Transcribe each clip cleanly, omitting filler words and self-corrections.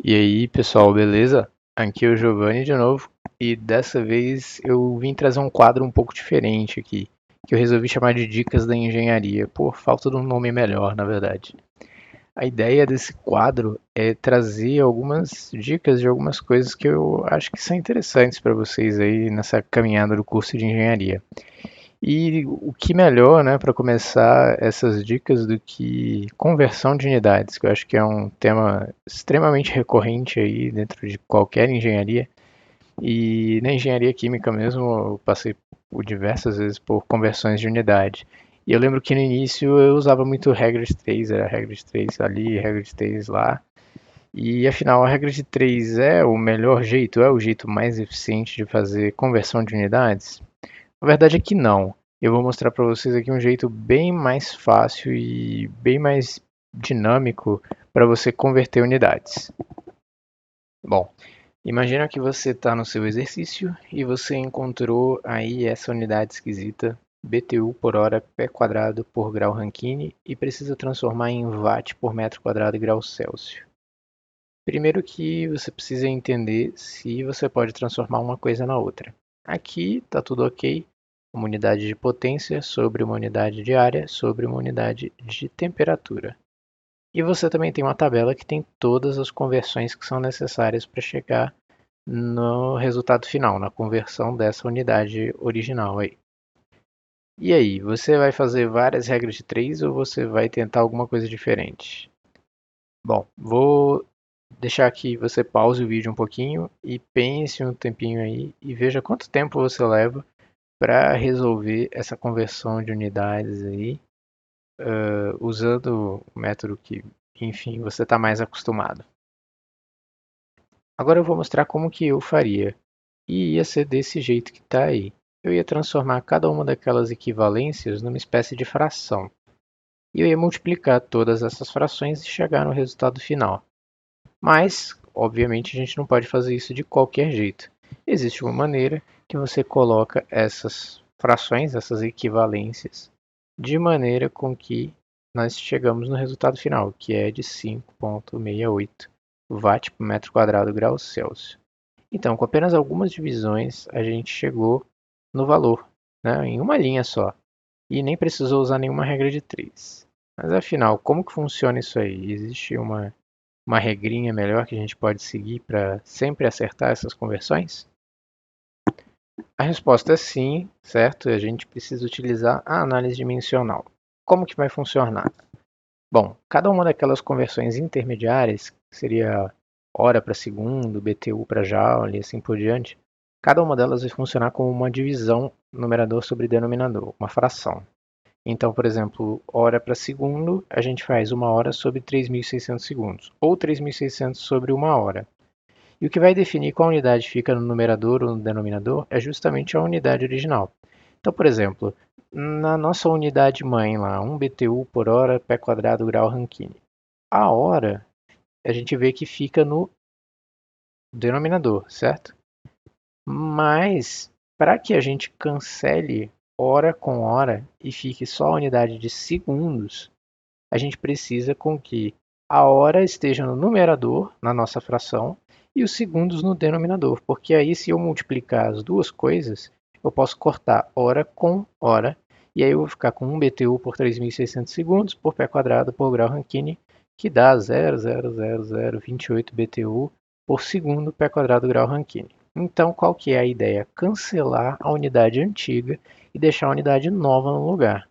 E aí, pessoal, beleza? Aqui é o Giovanni de novo, e dessa vez eu vim trazer um quadro um pouco diferente aqui, que eu resolvi chamar de Dicas da Engenharia, por falta de um nome melhor, na verdade. A ideia desse quadro é trazer algumas dicas de algumas coisas que eu acho que são interessantes para vocês aí nessa caminhada do curso de engenharia. E o que melhor, né, para começar essas dicas do que conversão de unidades, que eu acho que é um tema extremamente recorrente aí dentro de qualquer engenharia. E na engenharia química mesmo, eu passei por diversas vezes por conversões de unidade. E eu lembro que no início eu usava muito regra de 3, era regra de 3 ali, regra de 3 lá. E afinal, a regra de 3 é o melhor jeito, é o jeito mais eficiente de fazer conversão de unidades? A verdade é que não. Eu vou mostrar para vocês aqui um jeito bem mais fácil e bem mais dinâmico para você converter unidades. Bom, imagina que você está no seu exercício e você encontrou aí essa unidade esquisita, BTU por hora pé quadrado por grau Rankine, e precisa transformar em watt por metro quadrado e grau Celsius. Primeiro que você precisa entender se você pode transformar uma coisa na outra. Aqui está tudo ok, uma unidade de potência sobre uma unidade de área sobre uma unidade de temperatura. E você também tem uma tabela que tem todas as conversões que são necessárias para chegar no resultado final, na conversão dessa unidade original aí. E aí, você vai fazer várias regras de 3 ou você vai tentar alguma coisa diferente? Bom, vou deixar aqui você pause o vídeo um pouquinho e pense um tempinho aí e veja quanto tempo você leva para resolver essa conversão de unidades aí, usando o método que, enfim, você está mais acostumado. Agora eu vou mostrar como que eu faria. E ia ser desse jeito que está aí. Eu ia transformar cada uma daquelas equivalências numa espécie de fração. E eu ia multiplicar todas essas frações e chegar no resultado final. Mas, obviamente, a gente não pode fazer isso de qualquer jeito. Existe uma maneira que você coloca essas frações, essas equivalências, de maneira com que nós chegamos no resultado final, que é de 5,68 watt por metro quadrado grau Celsius. Então, com apenas algumas divisões, a gente chegou no valor, né, em uma linha só. E nem precisou usar nenhuma regra de 3. Mas afinal, como que funciona isso aí? Existe uma regrinha melhor que a gente pode seguir para sempre acertar essas conversões? A resposta é sim, certo? A gente precisa utilizar a análise dimensional. Como que vai funcionar? Bom, cada uma daquelas conversões intermediárias, que seria hora para segundo, BTU para joule e assim por diante, cada uma delas vai funcionar como uma divisão numerador sobre denominador, uma fração. Então, por exemplo, hora para segundo, a gente faz uma hora sobre 3.600 segundos, ou 3.600 sobre uma hora. E o que vai definir qual unidade fica no numerador ou no denominador é justamente a unidade original. Então, por exemplo, na nossa unidade mãe lá, 1 BTU por hora, pé quadrado, grau Rankine. A hora, a gente vê que fica no denominador, certo? Mas, para que a gente cancele hora com hora e fique só a unidade de segundos, a gente precisa com que a hora esteja no numerador, na nossa fração, e os segundos no denominador, porque aí se eu multiplicar as duas coisas, eu posso cortar hora com hora, e aí eu vou ficar com 1 BTU por 3.600 segundos, por pé quadrado, por grau Rankine, que dá 0,00028 BTU por segundo pé quadrado grau Rankine. Então, qual que é a ideia? Cancelar a unidade antiga e deixar a unidade nova no lugar.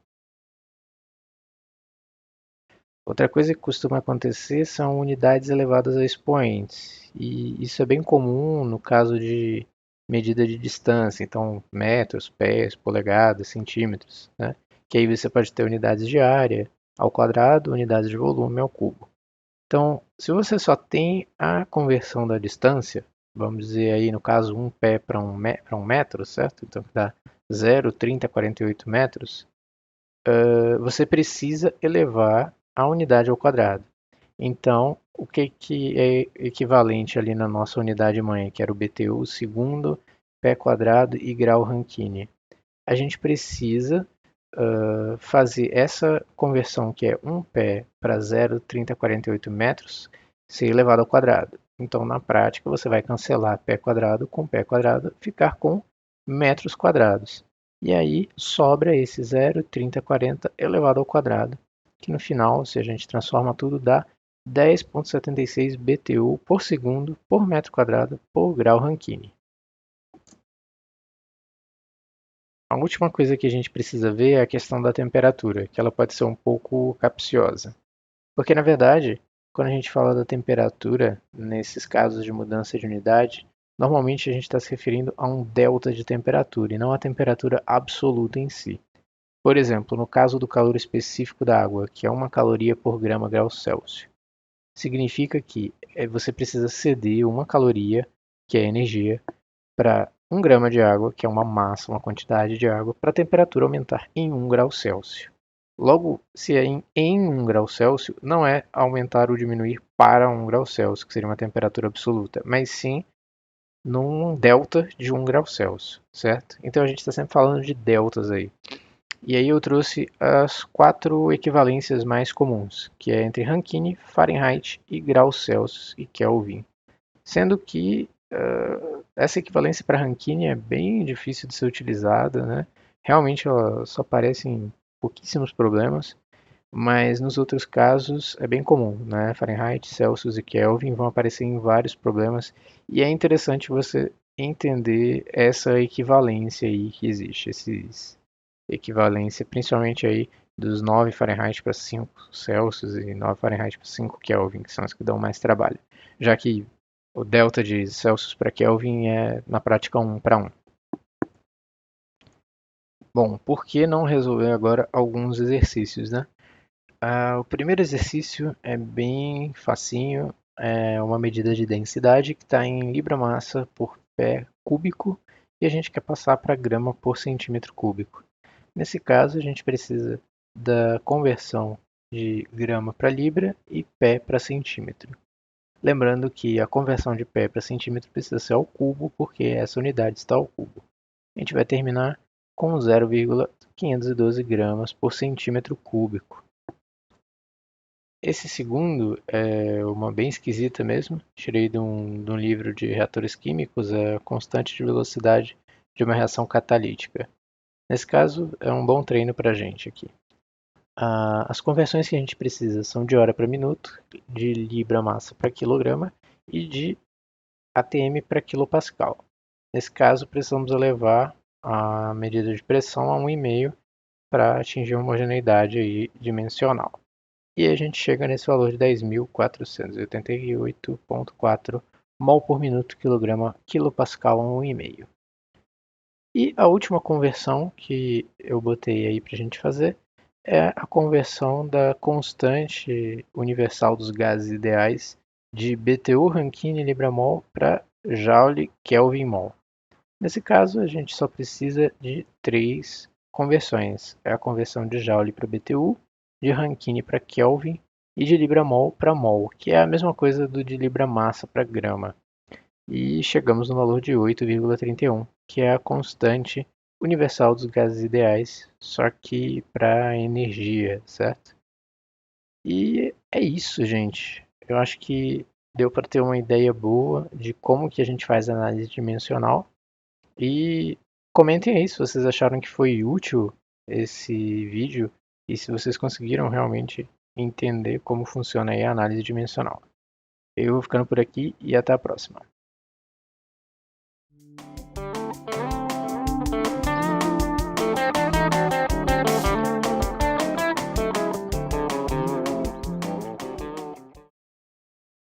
Outra coisa que costuma acontecer são unidades elevadas a expoentes, e isso é bem comum no caso de medida de distância, então metros, pés, polegadas, centímetros, né? Que aí você pode ter unidades de área ao quadrado, unidades de volume ao cubo. Então, se você só tem a conversão da distância, vamos dizer aí no caso um pé para um metro, certo? Então dá 0,3048 metros, você precisa elevar a unidade ao quadrado. Então, o que, que é equivalente ali na nossa unidade mãe, que era o BTU, segundo, pé quadrado e grau Rankine? A gente precisa fazer essa conversão, que é 1 pé para 0,3048 metros, ser elevado ao quadrado. Então, na prática, você vai cancelar pé quadrado com pé quadrado, ficar com metros quadrados. E aí sobra esse 0,3040 elevado ao quadrado, que no final, se a gente transforma tudo, dá 10,76 BTU por segundo por metro quadrado por grau Rankine. A última coisa que a gente precisa ver é a questão da temperatura, que ela pode ser um pouco capciosa. Porque, na verdade, quando a gente fala da temperatura, nesses casos de mudança de unidade, normalmente a gente está se referindo a um delta de temperatura e não a temperatura absoluta em si. Por exemplo, no caso do calor específico da água, que é 1 caloria por grama grau Celsius, significa que você precisa ceder 1 caloria, que é energia, para 1 grama de água, que é uma massa, uma quantidade de água, para a temperatura aumentar em 1 grau Celsius. Logo, se é em 1 grau Celsius, não é aumentar ou diminuir para 1 grau Celsius, que seria uma temperatura absoluta, mas sim num delta de 1 grau Celsius, certo? Então a gente está sempre falando de deltas aí. E aí eu trouxe as 4 equivalências mais comuns, que é entre Rankine, Fahrenheit e graus Celsius e Kelvin. Sendo que essa equivalência para Rankine é bem difícil de ser utilizada, né? Realmente ela só aparece em pouquíssimos problemas, mas nos outros casos é bem comum, né? Fahrenheit, Celsius e Kelvin vão aparecer em vários problemas e é interessante você entender essa equivalência aí que existe, esses equivalência principalmente aí dos 9 Fahrenheit para 5 Celsius e 9 Fahrenheit para 5 Kelvin, que são as que dão mais trabalho, já que o delta de Celsius para Kelvin é na prática 1 para 1. Bom, por que não resolver agora alguns exercícios, né? O primeiro exercício é bem facinho, é uma medida de densidade que está em libra-massa por pé cúbico e a gente quer passar para grama por centímetro cúbico. Nesse caso, a gente precisa da conversão de grama para libra e pé para centímetro. Lembrando que a conversão de pé para centímetro precisa ser ao cubo, porque essa unidade está ao cubo. A gente vai terminar com 0,512 gramas por centímetro cúbico. Esse segundo é uma bem esquisita mesmo, tirei de um livro de reatores químicos, a constante de velocidade de uma reação catalítica. Nesse caso, é um bom treino para a gente aqui. As conversões que a gente precisa são de hora para minuto, de libra-massa para quilograma e de atm para quilopascal. Nesse caso, precisamos elevar a medida de pressão a 1,5 para atingir uma homogeneidade aí dimensional. E a gente chega nesse valor de 10.488,4 mol por minuto, quilograma, quilopascal a 1,5. E a última conversão que eu botei aí para a gente fazer é a conversão da constante universal dos gases ideais de BTU Rankine Libra-mol para Joule Kelvin mol. Nesse caso, a gente só precisa de 3 conversões. É a conversão de Joule para BTU, de Rankine para Kelvin e de Libra-mol para mol, que é a mesma coisa do de Libra-massa para grama. E chegamos no valor de 8,31, que é a constante universal dos gases ideais, só que para energia, certo? E é isso, gente. Eu acho que deu para ter uma ideia boa de como que a gente faz análise dimensional. E comentem aí se vocês acharam que foi útil esse vídeo e se vocês conseguiram realmente entender como funciona aí a análise dimensional. Eu vou ficando por aqui e até a próxima.